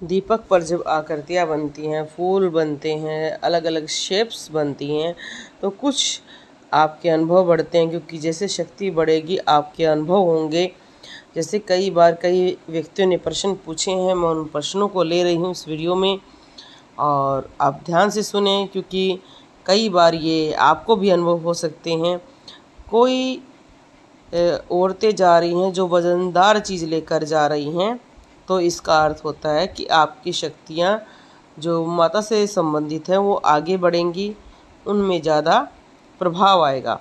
दीपक पर जब आकृतियाँ बनती हैं, फूल बनते हैं, अलग अलग शेप्स बनती हैं, तो कुछ आपके अनुभव बढ़ते हैं, क्योंकि जैसे शक्ति बढ़ेगी आपके अनुभव होंगे। जैसे कई बार कई व्यक्तियों ने प्रश्न पूछे हैं, मैं उन प्रश्नों को ले रही हूँ इस वीडियो में, और आप ध्यान से सुने, क्योंकि कई बार ये आपको भी अनुभव हो सकते हैं। कोई औरतें जा रही हैं जो वज़नदार चीज़ लेकर जा रही हैं, तो इसका अर्थ होता है कि आपकी शक्तियाँ जो माता से संबंधित हैं वो आगे बढ़ेंगी, उनमें ज़्यादा प्रभाव आएगा।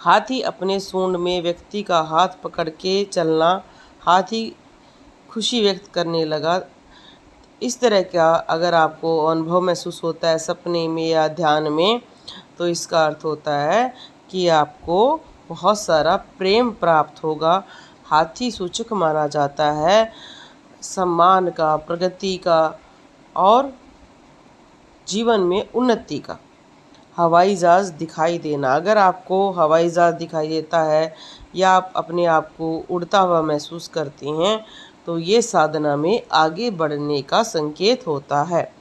हाथी अपने सूंड में व्यक्ति का हाथ पकड़ के चलना, हाथी खुशी व्यक्त करने लगा। इस तरह का अगर आपको अनुभव महसूस होता है सपने में या ध्यान में, तो इसका अर्थ होता है कि आपको बहुत सारा प्रेम प्राप्त होगा। हाथी सूचक माना जाता है सम्मान का, प्रगति का और जीवन में उन्नति का। हवाई जहाज़ दिखाई देना, अगर आपको हवाई जहाज़ दिखाई देता है या आप अपने आप को उड़ता हुआ महसूस करते हैं, तो ये साधना में आगे बढ़ने का संकेत होता है।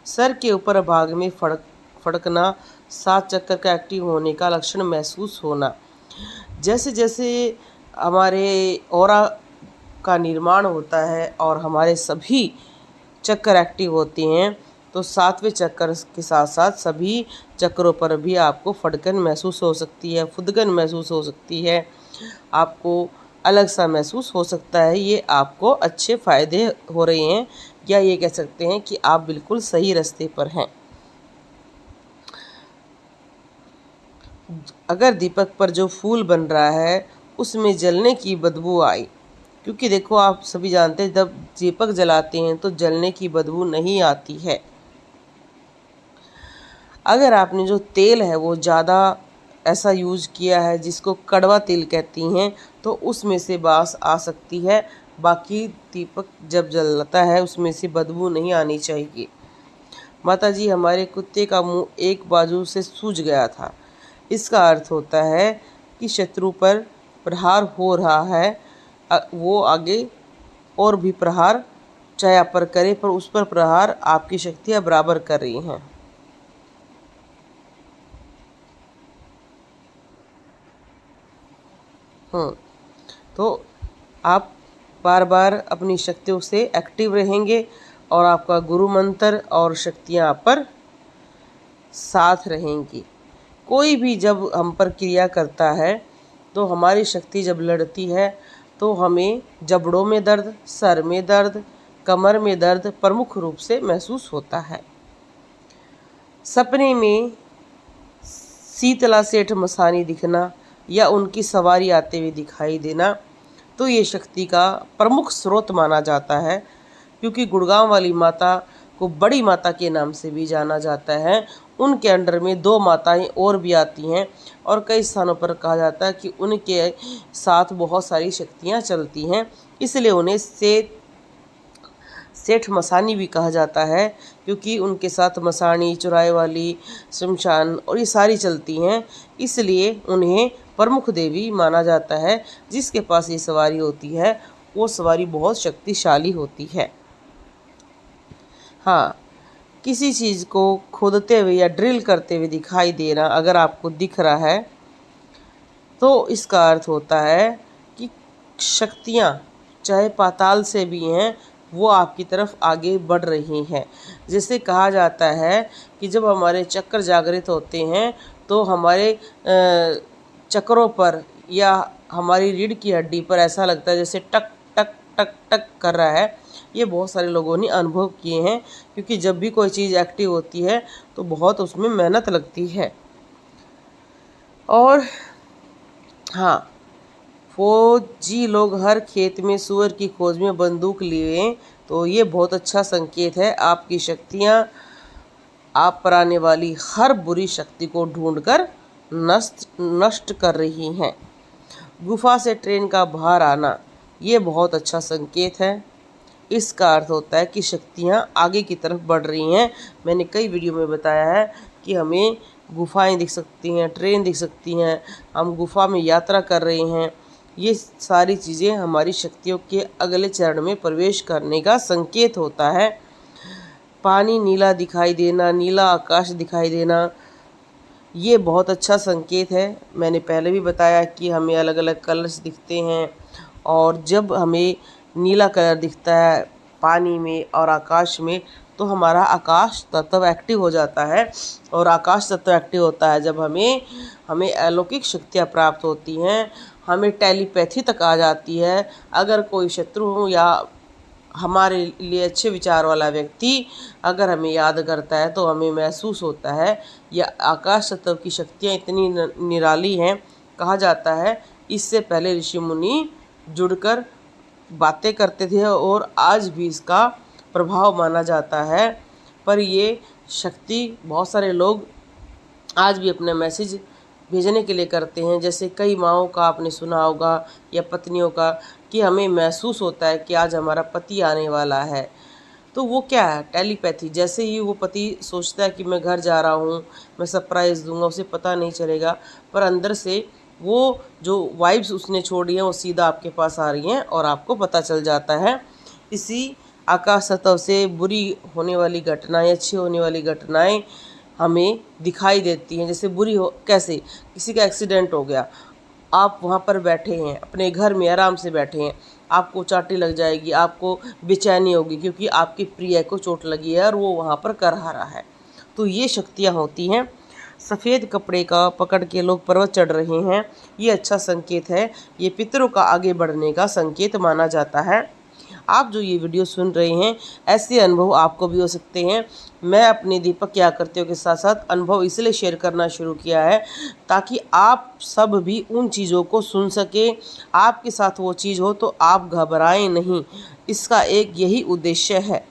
सर के ऊपर भाग में फड़कना, 7 चक्कर का एक्टिव होने का लक्षण महसूस होना। जैसे जैसे हमारे ऑरा का निर्माण होता है और हमारे सभी चक्कर एक्टिव होते हैं, तो 7वें चक्कर के साथ साथ सभी चक्रों पर भी आपको फड़कन महसूस हो सकती है, फुदकन महसूस हो सकती है, आपको अलग सा महसूस हो सकता है। ये आपको अच्छे फ़ायदे हो रहे हैं, या ये कह सकते हैं कि आप बिल्कुल सही रास्ते पर हैं। अगर दीपक पर जो फूल बन रहा है उसमें जलने की बदबू आई, क्योंकि देखो आप सभी जानते हैं जब दीपक जलाते हैं तो जलने की बदबू नहीं आती है। अगर आपने जो तेल है वो ज़्यादा ऐसा यूज़ किया है जिसको कड़वा तेल कहती हैं, तो उसमें से बास आ सकती है। बाकी दीपक जब जलता है उसमें से बदबू नहीं आनी चाहिए। माताजी, हमारे कुत्ते का मुंह एक बाजू से सूज गया था। इसका अर्थ होता है कि शत्रु पर प्रहार हो रहा है। वो आगे और भी प्रहार चाहे आप पर करे, पर उस पर प्रहार आपकी शक्तियाँ बराबर कर रही हैं। तो आप बार बार अपनी शक्तियों से एक्टिव रहेंगे और आपका गुरु मंत्र और शक्तियाँ आप पर साथ रहेंगी। कोई भी जब हम पर क्रिया करता है, तो हमारी शक्ति जब लड़ती है तो हमें जबड़ों में दर्द, सर में दर्द, कमर में दर्द प्रमुख रूप से महसूस होता है। सपने में शीतला सेठ मसानी दिखना या उनकी सवारी आते हुए दिखाई देना, तो ये शक्ति का प्रमुख स्रोत माना जाता है, क्योंकि गुड़गांव वाली माता को बड़ी माता के नाम से भी जाना जाता है। उनके अंडर में 2 माताएं और भी आती हैं, और कई स्थानों पर कहा जाता है कि उनके साथ बहुत सारी शक्तियां चलती हैं, इसलिए उन्हें सेठ मसानी भी कहा जाता है, क्योंकि उनके साथ मसानी, चुराए वाली, शमशान और ये सारी चलती हैं, इसलिए उन्हें प्रमुख देवी माना जाता है। जिसके पास ये सवारी होती है वो सवारी बहुत शक्तिशाली होती है। हाँ, किसी चीज़ को खोदते हुए या ड्रिल करते हुए दिखाई देना अगर आपको दिख रहा है, तो इसका अर्थ होता है कि शक्तियाँ चाहे पाताल से भी हैं, वो आपकी तरफ आगे बढ़ रही हैं। जैसे कहा जाता है कि जब हमारे चक्र जागृत होते हैं तो हमारे चक्रों पर या हमारी रीढ़ की हड्डी पर ऐसा लगता है जैसे टक टक टक टक कर रहा है। ये बहुत सारे लोगों ने अनुभव किए हैं, क्योंकि जब भी कोई चीज़ एक्टिव होती है तो बहुत उसमें मेहनत लगती है। और हाँ, फौजी लोग हर खेत में सूअर की खोज में बंदूक लिए, तो ये बहुत अच्छा संकेत है। आपकी शक्तियाँ आप पर आने वाली हर बुरी शक्ति को ढूंढकर नष्ट कर रही हैं। गुफा से ट्रेन का बाहर आना, ये बहुत अच्छा संकेत है। इसका अर्थ होता है कि शक्तियाँ आगे की तरफ बढ़ रही हैं। मैंने कई वीडियो में बताया है कि हमें गुफाएं दिख सकती हैं, ट्रेन दिख सकती हैं, हम गुफा में यात्रा कर रहे हैं, ये सारी चीज़ें हमारी शक्तियों के अगले चरण में प्रवेश करने का संकेत होता है। पानी नीला दिखाई देना, नीला आकाश दिखाई देना, ये बहुत अच्छा संकेत है। मैंने पहले भी बताया कि हमें अलग अलग कलर्स दिखते हैं, और जब हमें नीला कलर दिखता है पानी में और आकाश में, तो हमारा आकाश तत्व एक्टिव हो जाता है। और आकाश तत्व एक्टिव होता है जब हमें अलौकिक शक्तियाँ प्राप्त होती हैं, हमें टेलीपैथी तक आ जाती है। अगर कोई शत्रु हो या हमारे लिए अच्छे विचार वाला व्यक्ति अगर हमें याद करता है, तो हमें महसूस होता है यह आकाश तत्व की शक्तियाँ इतनी निराली हैं। कहा जाता है इससे पहले ऋषि मुनि जुड़कर बातें करते थे, और आज भी इसका प्रभाव माना जाता है। पर ये शक्ति बहुत सारे लोग आज भी अपने मैसेज भेजने के लिए करते हैं। जैसे कई माँओं का आपने सुना होगा या पत्नियों का, कि हमें महसूस होता है कि आज हमारा पति आने वाला है। तो वो क्या है? टेलीपैथी। जैसे ही वो पति सोचता है कि मैं घर जा रहा हूँ, मैं सरप्राइज़ दूंगा, उसे पता नहीं चलेगा, पर अंदर से वो जो वाइब्स उसने छोड़ी हैं वो सीधा आपके पास आ रही हैं और आपको पता चल जाता है। इसी आकाश सतह से बुरी होने वाली घटनाएं, अच्छी होने वाली घटनाएं हमें दिखाई देती हैं। जैसे बुरी हो कैसे? किसी का एक्सीडेंट हो गया, आप वहाँ पर बैठे हैं, अपने घर में आराम से बैठे हैं, आपको चाटी लग जाएगी, आपको बेचैनी होगी क्योंकि आपके प्रिय को चोट लगी है और वो वहाँ पर करहा रहा है। तो ये शक्तियाँ होती हैं। सफ़ेद कपड़े का पकड़ के लोग पर्वत चढ़ रहे हैं, ये अच्छा संकेत है। ये पितरों का आगे बढ़ने का संकेत माना जाता है। आप जो ये वीडियो सुन रहे हैं, ऐसे अनुभव आपको भी हो सकते हैं। मैं अपने दीपक आकृतियों के साथ साथ अनुभव इसलिए शेयर करना शुरू किया है ताकि आप सब भी उन चीज़ों को सुन सकें। आपके साथ वो चीज़ हो तो आप घबराएं नहीं, इसका एक यही उद्देश्य है।